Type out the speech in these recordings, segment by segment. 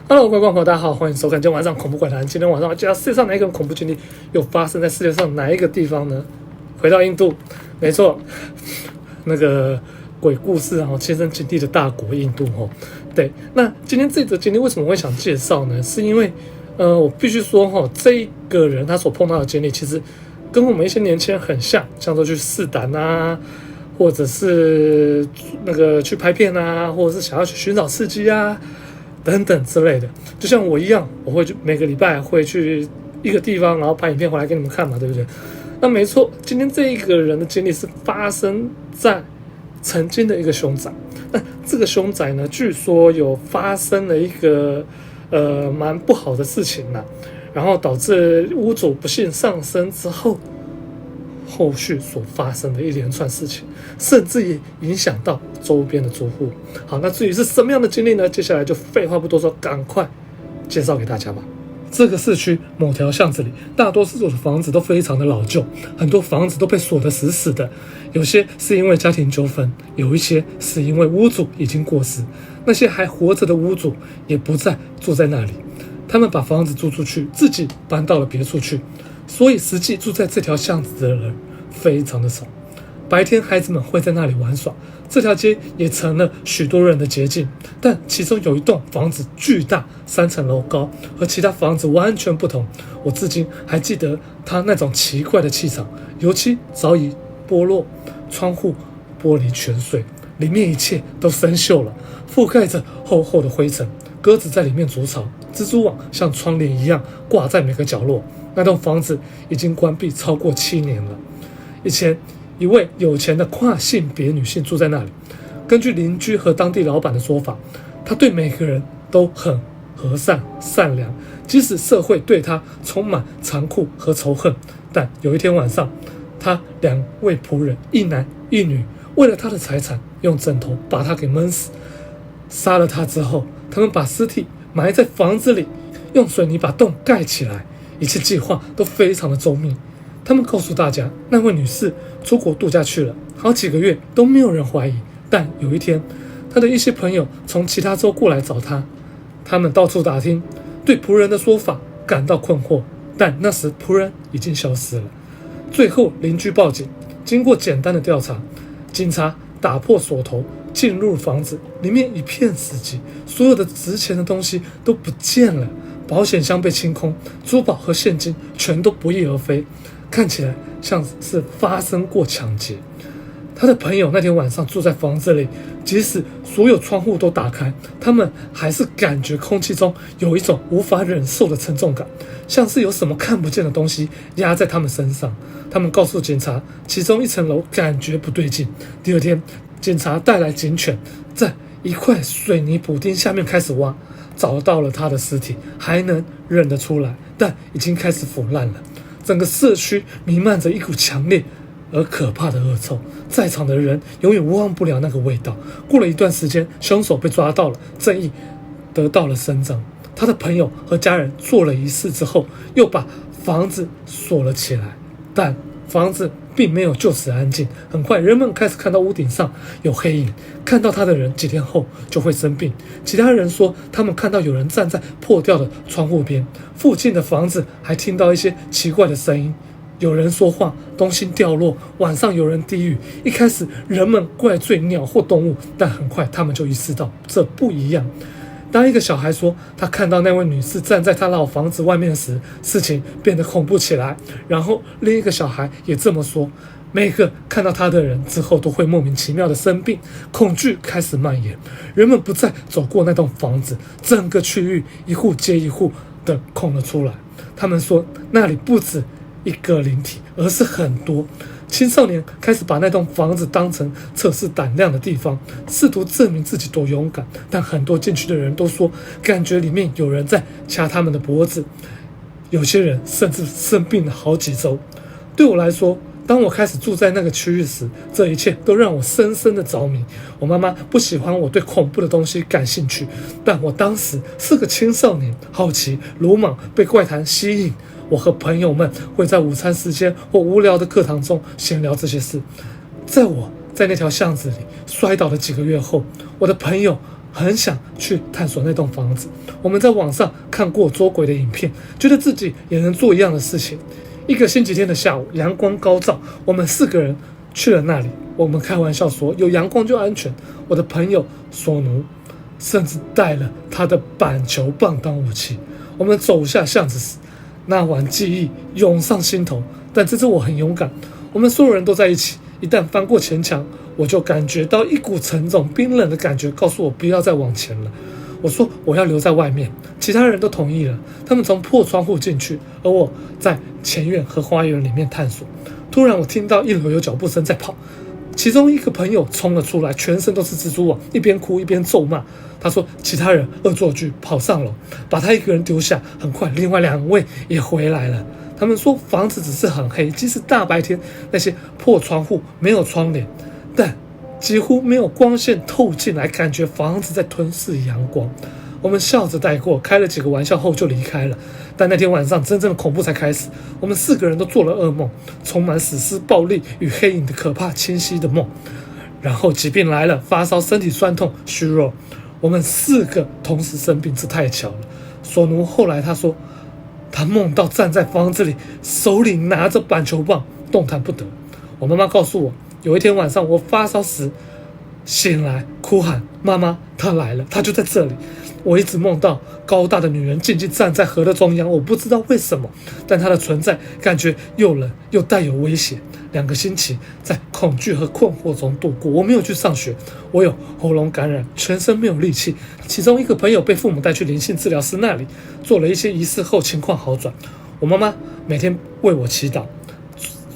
Hello， 各位观众朋友，大家好，欢迎收看今天晚上恐怖怪谈。今天晚上要介绍世界上哪一个恐怖经历又发生在世界上哪一个地方呢？回到印度，没错，那个鬼故事啊，亲身经历的大国印度哦。对，那今天这则经历为什么会想介绍呢？是因为我必须说哈，这一个人他所碰到的经历，其实跟我们一些年轻人很像，像说去试胆啊，或者是那个去拍片啊，或者是想要去寻找刺激啊。等等之类的，就像我一样，我会每个礼拜会去一个地方，然后拍影片回来给你们看嘛，对不对？那没错，今天这一个人的经历是发生在曾经的一个凶宅。那这个凶宅呢，据说有发生了一个蛮不好的事情啦，然后导致屋主不幸上身之后，后续所发生的一连串事情，甚至也影响到周边的住户。好，那至于是什么样的经历呢？接下来就废话不多说，赶快介绍给大家吧。这个市区某条巷子里，大多数的房子都非常的老旧，很多房子都被锁得死死的。有些是因为家庭纠纷，有一些是因为屋主已经过世，那些还活着的屋主也不再住在那里，他们把房子租出去，自己搬到了别处去。所以实际住在这条巷子的人非常的少。白天孩子们会在那里玩耍，这条街也成了许多人的捷径。但其中有一栋房子巨大，3层楼高，和其他房子完全不同。我至今还记得它那种奇怪的气场，油漆早已剥落，窗户玻璃全碎，里面一切都生锈了，覆盖着厚厚的灰尘。鸽子在里面筑巢，蜘蛛网像窗帘一样挂在每个角落。那栋房子已经关闭超过7年了。以前一位有钱的跨性别女性住在那里，根据邻居和当地老板的说法，她对每个人都很和善善良，即使社会对她充满残酷和仇恨。但有一天晚上，她2位仆人，一男一女，为了她的财产，用枕头把她给闷死。杀了她之后，他们把尸体埋在房子里，用水泥把洞盖起来，一切计划都非常的周密。他们告诉大家，那位女士出国度假去了，好几个月都没有人怀疑。但有一天，她的一些朋友从其他州过来找她，他们到处打听，对仆人的说法感到困惑，但那时仆人已经消失了。最后邻居报警，经过简单的调查，警察打破锁头，进入房子，里面一片死寂，所有的值钱的东西都不见了，保险箱被清空，珠宝和现金全都不翼而飞，看起来像是发生过抢劫。他的朋友那天晚上住在房子里，即使所有窗户都打开，他们还是感觉空气中有一种无法忍受的沉重感，像是有什么看不见的东西压在他们身上。他们告诉警察，其中1层楼感觉不对劲。第二天，警察带来警犬，在一块水泥补丁下面开始挖，找到了他的尸体，还能认得出来，但已经开始腐烂了。整个社区弥漫着一股强烈而可怕的恶臭，在场的人永远忘不了那个味道。过了一段时间，凶手被抓到了，正义得到了伸张。他的朋友和家人做了仪式之后，又把房子锁了起来，但房子并没有就此安静。很快，人们开始看到屋顶上有黑影，看到他的人几天后就会生病。其他人说，他们看到有人站在破掉的窗户边，附近的房子还听到一些奇怪的声音，有人说话，东西掉落，晚上有人低语。一开始人们怪罪鸟或动物，但很快他们就意识到这不一样。当一个小孩说他看到那位女士站在他老房子外面时，事情变得恐怖起来。然后另一个小孩也这么说。每个看到他的人之后都会莫名其妙的生病，恐惧开始蔓延，人们不再走过那栋房子，整个区域一户接一户的空了出来。他们说那里不止一个灵体，而是很多。青少年开始把那栋房子当成测试胆量的地方，试图证明自己多勇敢。但很多进去的人都说，感觉里面有人在掐他们的脖子，有些人甚至生病了好几周。对我来说，当我开始住在那个区域时，这一切都让我深深的着迷。我妈妈不喜欢我对恐怖的东西感兴趣，但我当时是个青少年，好奇、鲁莽，被怪谈吸引。我和朋友们会在午餐时间或无聊的课堂中闲聊这些事。在我在那条巷子里摔倒了几个月后，我的朋友很想去探索那栋房子。我们在网上看过捉鬼的影片，觉得自己也能做一样的事情。一个星期天的下午，阳光高照，我们4个人去了那里。我们开玩笑说，有阳光就安全。我的朋友索奴甚至带了他的板球棒当武器。我们走下巷子时，那晚记忆涌上心头，但这次我很勇敢。我们所有人都在一起，一旦翻过前墙，我就感觉到一股沉重冰冷的感觉告诉我不要再往前了。我说我要留在外面，其他人都同意了。他们从破窗户进去，而我在前院和花园里面探索。突然我听到1楼有脚步声在跑，其中一个朋友冲了出来，全身都是蜘蛛网，一边哭一边咒骂。他说其他人恶作剧跑上楼，把他一个人丢下。很快另外2位也回来了。他们说房子只是很黑，即使大白天，那些破窗户没有窗帘，但几乎没有光线透进来，感觉房子在吞噬阳光。我们笑着带过，开了几个玩笑后就离开了。但那天晚上真正的恐怖才开始。我们4个人都做了噩梦，充满死尸、暴力与黑影的可怕清晰的梦。然后疾病来了，发烧、身体酸痛、虚弱。我们4个同时生病，这太巧了。索奴后来他说，他梦到站在房子里，手里拿着板球棒，动弹不得。我妈妈告诉我，有一天晚上我发烧时醒来，哭喊妈妈，她来了，她就在这里。我一直梦到高大的女人静静站在河的中央，我不知道为什么，但她的存在感觉又冷又带有威胁。2个星期在恐惧和困惑中度过。我没有去上学，我有喉咙感染，全身没有力气。其中一个朋友被父母带去灵性治疗师那里，做了一些仪式后情况好转。我妈妈每天为我祈祷，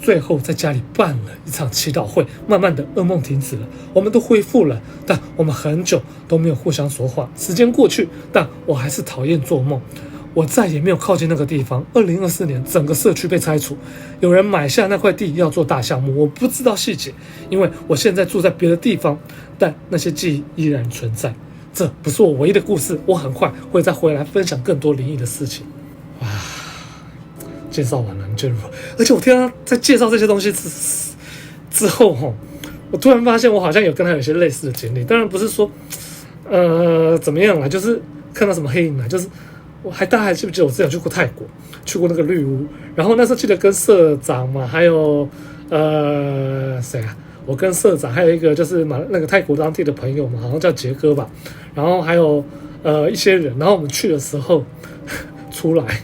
最后在家里办了一场祈祷会，慢慢的噩梦停止了，我们都恢复了，但我们很久都没有互相说话。时间过去，但我还是讨厌做梦。我再也没有靠近那个地方。2024年，整个社区被拆除，有人买下那块地要做大项目，我不知道细节，因为我现在住在别的地方，但那些记忆依然存在。这不是我唯一的故事，我很快会再回来分享更多灵异的事情。哇，介绍完了，你觉得如何？而且我听他在介绍这些东西之后，我突然发现我好像有跟他有些类似的经历。当然不是说怎么样啦，就是看到什么黑影啦，就是大家还记不记得我之前有去过泰国，去过那个绿屋，然后那时候记得跟社长嘛，还有谁啊？我跟社长还有一个就是那个泰国当地的朋友嘛，好像叫杰哥吧，然后还有一些人，然后我们去的时候出来，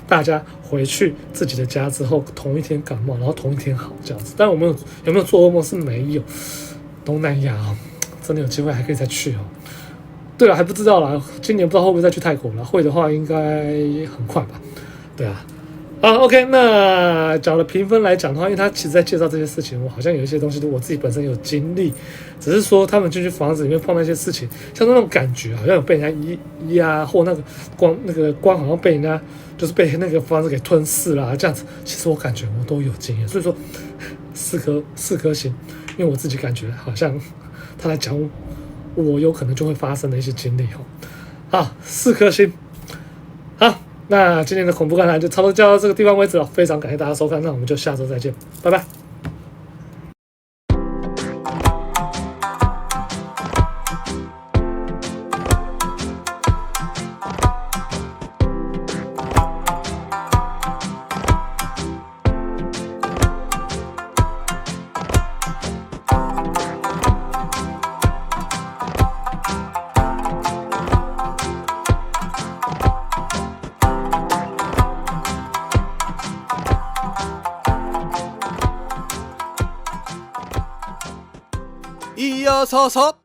大家回去自己的家之后，同一天感冒，然后同一天好这样子。但我们有没有做噩梦是没有。东南亚真的有机会还可以再去哦。对了，还不知道啦，今年不知道会不会再去泰国了，会的话应该很快吧。对啊。OK， 那找了评分来讲的话，因为他其实在介绍这些事情，我好像有一些东西我自己本身有经历，只是说他们进去房子里面碰到一些事情，像那种感觉好像有被人家压，或那个光好像被人家就是被那个房子给吞噬啦，这样子。其实我感觉我都有经验，所以说四颗星，因为我自己感觉好像他在讲我有可能就会发生的一些经历好，4颗星。好，那今天的恐怖观察就差不多就到这个地方为止了，非常感谢大家收看，那我们就下周再见，拜拜。이어서서